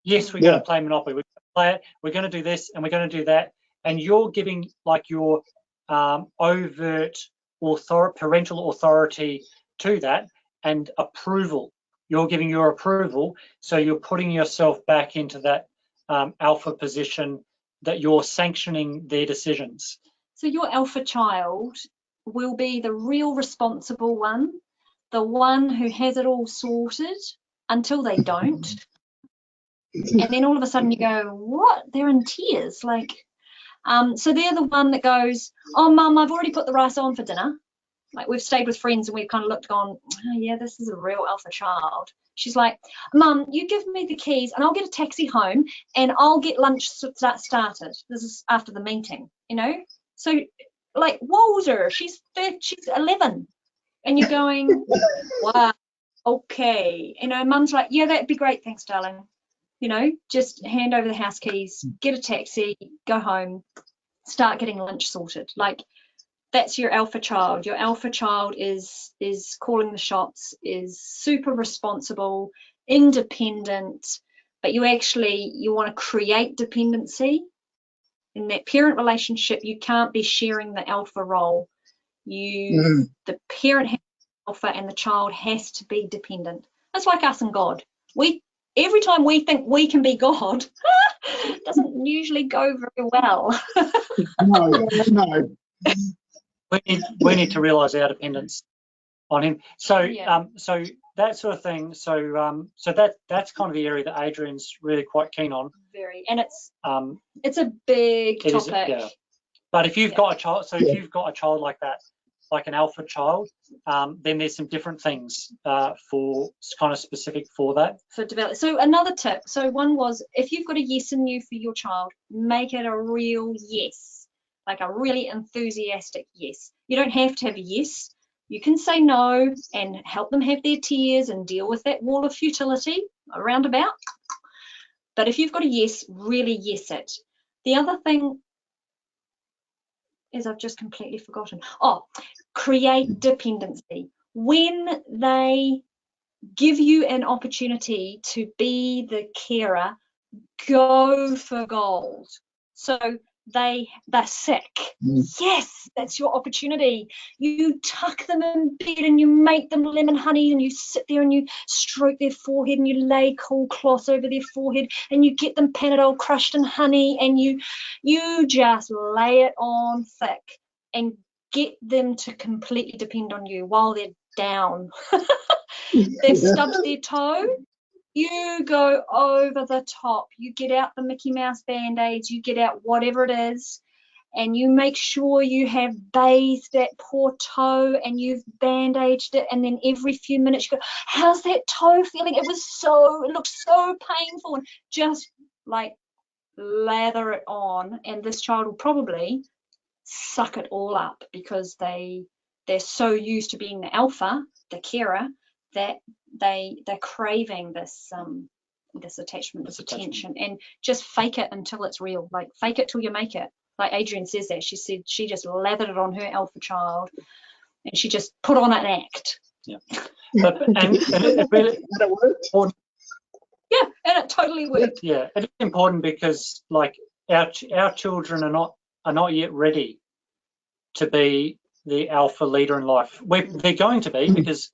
Yes, we're going to play Monopoly. We're going to play it. We're going to do this and we're going to do that. And you're giving like your overt parental authority to that, and approval. You're giving your approval, so you're putting yourself back into that alpha position, that you're sanctioning their decisions. So your alpha child will be the real responsible one, the one who has it all sorted until they don't. And then all of a sudden you go, what? They're in tears. Like, so they're the one that goes, oh, Mum, I've already put the rice on for dinner. Like, we've stayed with friends and we've kind of looked, gone, oh, yeah, this is a real alpha child. She's like, Mum, you give me the keys and I'll get a taxi home and I'll get lunch started. This is after the meeting, So, like, Walter, she's 11. And you're going, wow, okay. Mum's like, yeah, that'd be great. Thanks, darling. You know, just hand over the house keys, get a taxi, go home, start getting lunch sorted. Like, that's your alpha child. Your alpha child is calling the shots, is super responsible, independent, but you want to create dependency. In that parent relationship, you can't be sharing the alpha role. The parent has alpha and the child has to be dependent. That's like us and God. Every time we think we can be God, it doesn't usually go very well. No. We need to realise our dependence on him. So so that sort of thing. So that's kind of the area that Adrian's really quite keen on. Very, and it's a big topic. Yeah. But if you've got a child, if you've got a child like that, like an alpha child, then there's some different things for kind of specific for that. For develop. So another tip. So one was, if you've got a yes and you for your child, make it a real yes, like a really enthusiastic yes. You don't have to have a yes. You can say no and help them have their tears and deal with that wall of futility around about. But if you've got a yes, really yes it. The other thing is, I've just completely forgotten. Oh, create dependency. When they give you an opportunity to be the carer, go for gold. So they're sick. Yes, that's your opportunity. You tuck them in bed and you make them lemon honey, and you sit there and you stroke their forehead and you lay cool cloths over their forehead and you get them Panadol crushed in honey, and you just lay it on thick and get them to completely depend on you while they're down. They've stubbed their toe. You go over the top. You get out the Mickey Mouse Band-Aids, you get out whatever it is, and you make sure you have bathed that poor toe and you've bandaged it, and then every few minutes you go, how's that toe feeling? It looked so painful, and just like lather it on, and this child will probably suck it all up because they're so used to being the alpha, the carer, that they're craving this attachment, this attention, and just fake it until it's real. Like, fake it till you make it. Like Adrian says that. She said she just lathered it on her alpha child, and she just put on an act. Yeah, and it really worked. Yeah, and it totally worked. Yeah, it's important because like our children are not yet ready to be the alpha leader in life. They're going to be, because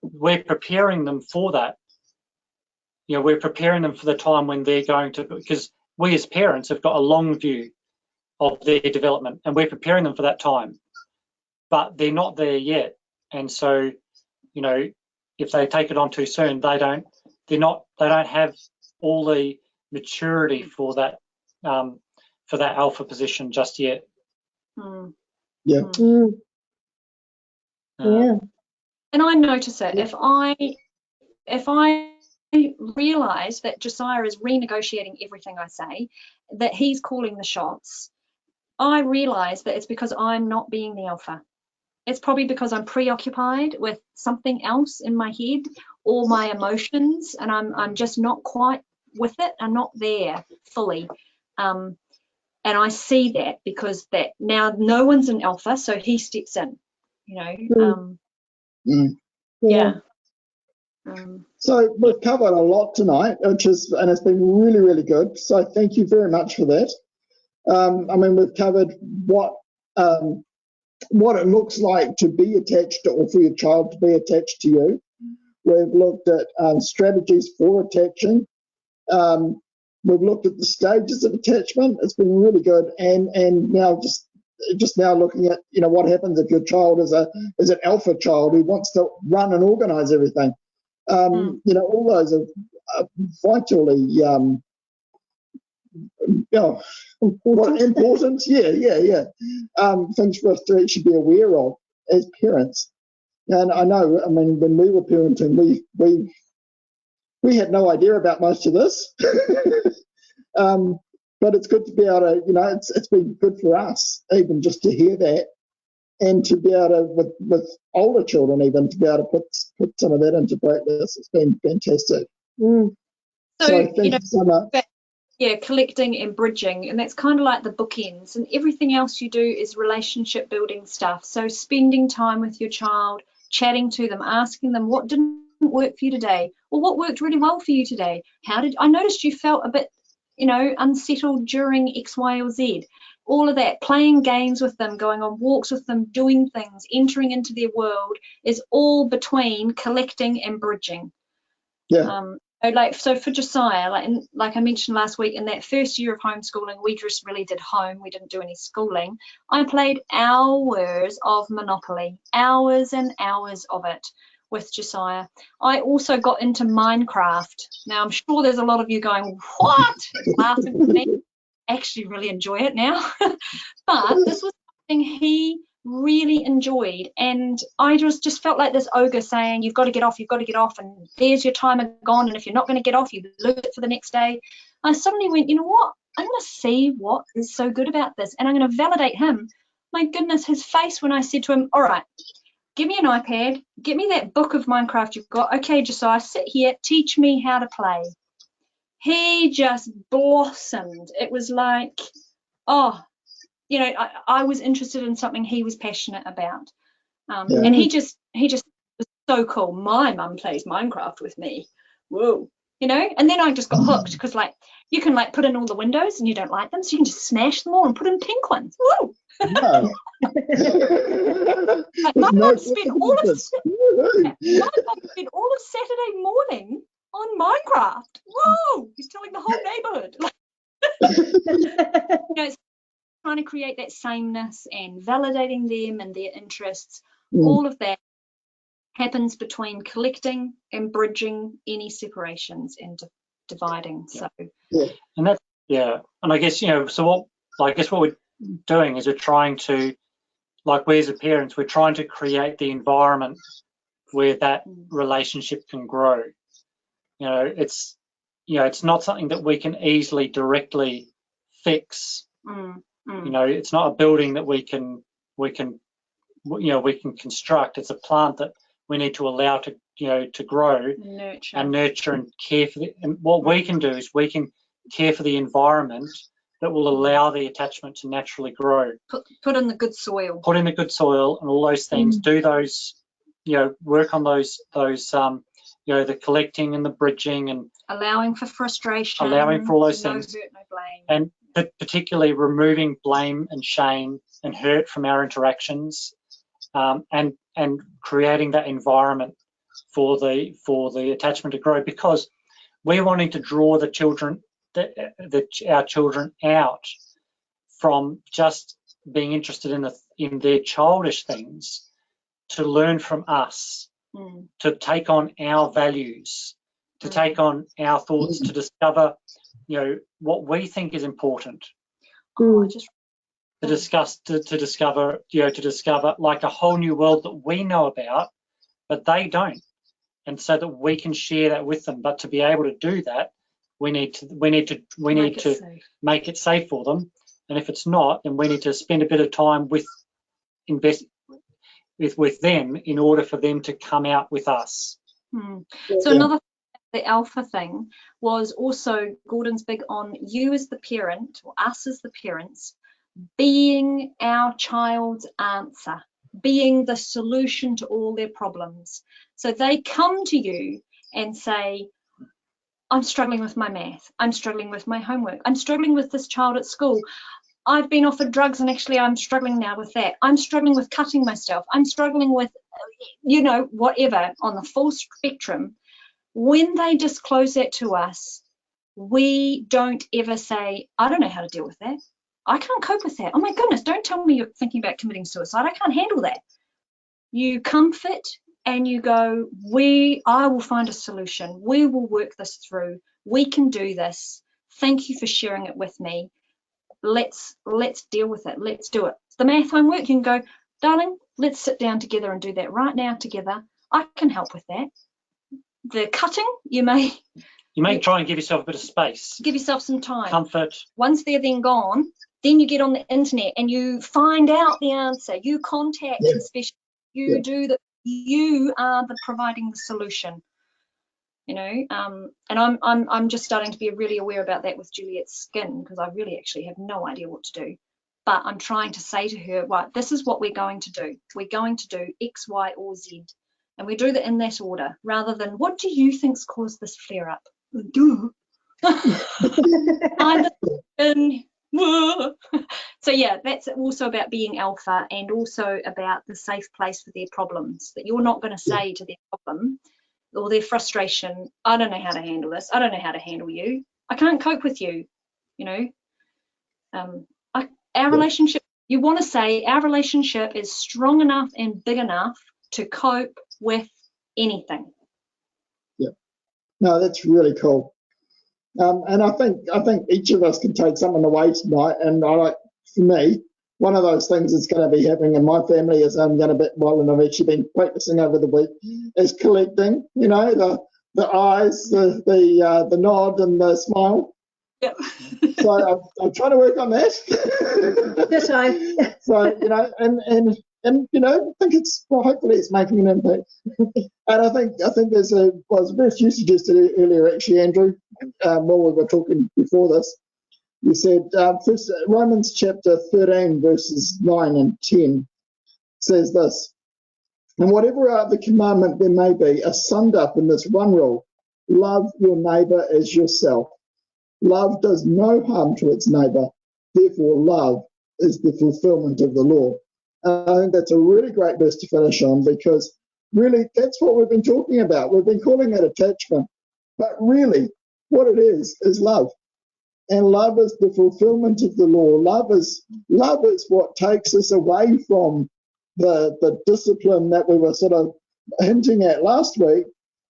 we're preparing them for that. We're preparing them for the time when they're going to, because we as parents have got a long view of their development, and we're preparing them for that time, but they're not there yet. And so, if they take it on too soon, they don't have all the maturity for that alpha position just yet. Yeah. Yeah. And I notice it. If I realise that Josiah is renegotiating everything I say, that he's calling the shots, I realise that it's because I'm not being the alpha. It's probably because I'm preoccupied with something else in my head or my emotions, and I'm just not quite with it. I'm not there fully. And I see that because that now no one's an alpha, so he steps in, Yeah. So we've covered a lot tonight, and it's been really, really good. So thank you very much for that. We've covered what it looks like to be attached, or for your child to be attached to you. We've looked at strategies for attaching. We've looked at the stages of attachment. It's been really good, and now just now looking at what happens if your child is an alpha child who wants to run and organise everything. All those are vitally important. Yeah. Things for us to actually be aware of as parents. And I know, when we were parenting, we had no idea about most of this. But it's good to be able to, it's been good for us even just to hear that, and to be able to, with older children even, to be able to put some of that into practice. It's been fantastic. So So thank you so much. Yeah, collecting and bridging, and that's kind of like the bookends, and everything else you do is relationship building stuff. So spending time with your child, chatting to them, asking them what didn't work for you today, or what worked really well for you today. How did I noticed you felt a bit, you know, unsettled during X, Y, or Z. All of that, playing games with them, going on walks with them, doing things, entering into their world is all between collecting and bridging. Yeah. So for Josiah, like I mentioned last week, in that first year of homeschooling, we just really did home. We didn't do any schooling. I played hours of Monopoly, hours and hours of it with Josiah. I also got into Minecraft. Now, I'm sure there's a lot of you going, what? Laughing at me. Actually really enjoy it now. But this was something he really enjoyed, and I just felt like this ogre saying, you've got to get off, and there's your timer gone, and if you're not going to get off, you lose it for the next day. I suddenly went, you know what, I'm going to see what is so good about this, and I'm going to validate him. My goodness, his face when I said to him, all right, give me an iPad, get me that book of Minecraft you've got. Okay, Josiah, sit here, teach me how to play. He just blossomed. It was like, oh, you know, I was interested in something he was passionate about, and he just was so cool. My mum plays Minecraft with me. Whoa, you know. And then I just got hooked because, like, you can like put in all the windows and you don't like them, so you can just smash them all and put in pink ones. Whoa. No. My mum spent all of Saturday morning on Minecraft. Whoa, he's telling the whole neighborhood. You know, it's trying to create that sameness and validating them and their interests. All of that happens between collecting and bridging any separations and dividing. So and that's and I guess, you know, so what we're doing is we're trying to, like, we as a parents, we're trying to create the environment where that relationship can grow. You know, it's not something that we can easily directly fix. You know, it's not a building that we can construct. It's a plant that we need to allow to, you know, to grow, nurture and care for it. And what we can do is we can care for the environment that will allow the attachment to naturally grow. Put in the good soil. Put in the good soil and all those things. Do those, you know, work on those you know, the collecting and the bridging and allowing for frustration. Allowing for all those things. No hurt, no blame. And particularly removing blame and shame and hurt from our interactions, and creating that environment for the attachment to grow, because we're wanting to draw the children, our children out from just being interested in their childish things, to learn from us, to take on our values, to take on our thoughts, to discover, you know, what we think is important. To discover like a whole new world that we know about, but they don't, and so that we can share that with them. But to be able to do that, we need to make it safe for them. And if it's not, then we need to spend a bit of time with them in order for them to come out with us. So another, the alpha thing was also, Gordon's big on you as the parent, or us as the parents, being our child's answer, being the solution to all their problems. So they come to you and say, I'm struggling with my math, I'm struggling with my homework, I'm struggling with this child at school, I've been offered drugs and actually I'm struggling now with that, I'm struggling with cutting myself, I'm struggling with, you know, whatever, on the full spectrum. When they disclose that to us, we don't ever say, I don't know how to deal with that, I can't cope with that, oh my goodness, don't tell me you're thinking about committing suicide, I can't handle that. You comfort and you go, I will find a solution, we will work this through, we can do this, thank you for sharing it with me, let's deal with it, let's do it. The math homework, you can go, darling, let's sit down together and do that right now together, I can help with that. The cutting, you may try and give yourself a bit of space, give yourself some time, comfort. Once they're then gone, then you get on the internet and you find out the answer, you contact the specialist, you do that, you are providing the solution. you know. And I'm just starting to be really aware about that with Juliet's skin, because I really actually have no idea what to do. But I'm trying to say to her, right, this is what we're going to do. We're going to do X, Y, or Z. And we do that in that order, rather than, what do you think's caused this flare up? So yeah, that's also about being alpha, and also about the safe place for their problems, that you're not going to say to their problem or their frustration, I don't know how to handle this, I don't know how to handle you, I can't cope with you, you know. Our relationship, you want to say our relationship is strong enough and big enough to cope with anything. Yeah, no, that's really cool. And I think each of us can take something away tonight. And for me, one of those things that's going to be happening in my family is I'm going to be, well, and I've actually been practicing over the week, is collecting, you know, the eyes, the nod and the smile. Yep. So I'm trying to work on that. That's right. So, you know, and you know, I think it's, well, hopefully it's making an impact. And I think there's was best you suggested earlier, actually, Andrew, while we were talking before this. You said first, Romans chapter 13 verses 9 and 10 says this: and whatever other commandment there may be, are summed up in this one rule: love your neighbour as yourself. Love does no harm to its neighbour. Therefore, love is the fulfilment of the law. I think that's a really great verse to finish on, because really that's what we've been talking about. We've been calling it attachment, but really what it is love. And love is the fulfilment of the law. Love is what takes us away from the discipline that we were sort of hinting at last week,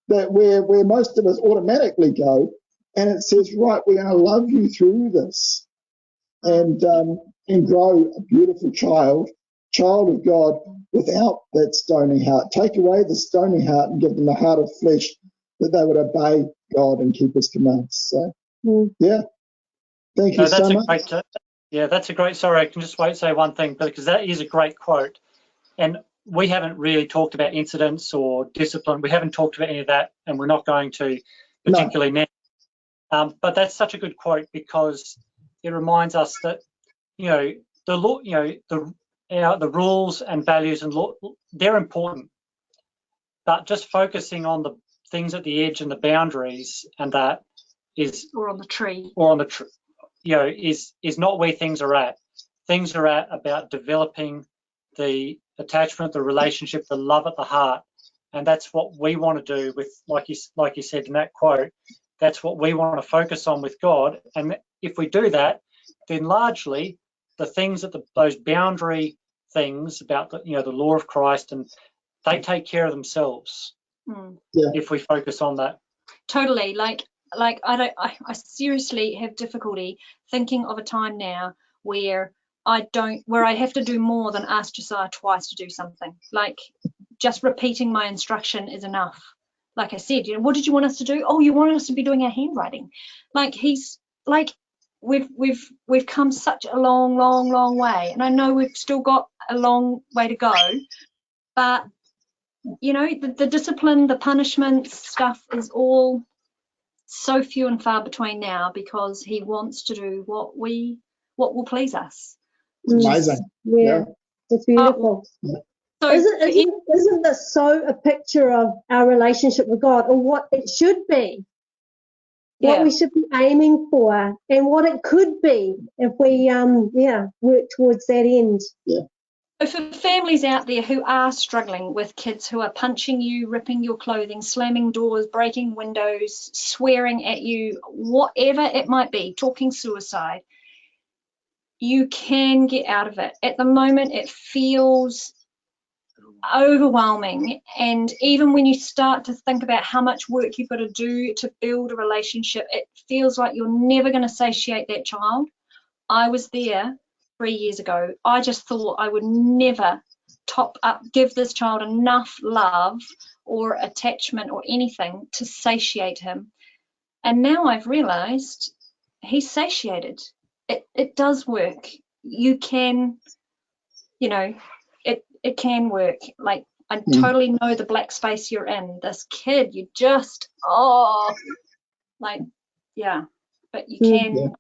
that where most of us automatically go, and it says, right, we're going to love you through this, and grow a beautiful child of God without that stony heart. Take away the stony heart and give them a heart of flesh, that they would obey God and keep his commands. So, yeah. Thank you so much. That's a great, sorry, I can just say one thing, because that is a great quote. And we haven't really talked about incidents or discipline. We haven't talked about any of that, and we're not going to particularly now. But that's such a good quote, because it reminds us that, you know, the law, you know, the rules and values and law, they're important. But just focusing on the things at the edge and the boundaries, and that is, or on the tree, you know, is not where things are at. Things are at about developing the attachment, the relationship, the love at the heart, and that's what we want to do with, like you said in that quote. That's what we want to focus on with God, and if we do that, then largely the things that those boundary things about the, you know, the law of Christ, and they take care of themselves if we focus on that. Totally. Like I seriously have difficulty thinking of a time now where I have to do more than ask Josiah twice to do something. Like, just repeating my instruction is enough. Like I said, you know, what did you want us to do? Oh, you wanted us to be doing our handwriting. Like, he's like, we've come such a long way, and I know we've still got a long way to go, but you know, the discipline, the punishment stuff is all so few and far between now, because he wants to do what will please us. Amazing. Yeah, it's beautiful. So isn't this so a picture of our relationship with God, or what it should be, what we should be aiming for, and what it could be if we work towards that end. Yeah. So for families out there who are struggling with kids who are punching you, ripping your clothing, slamming doors, breaking windows, swearing at you, whatever it might be, talking suicide, you can get out of it. At the moment, it feels overwhelming, and even when you start to think about how much work you've got to do to build a relationship, it feels like you're never going to satiate that child. I was there 3 years ago. I just thought I would never give this child enough love or attachment or anything to satiate him, and now I've realized he's satiated. It does work. You can, you know, it can work. Like, I totally know the black space you're in. This kid, you just, oh, like, yeah. But you can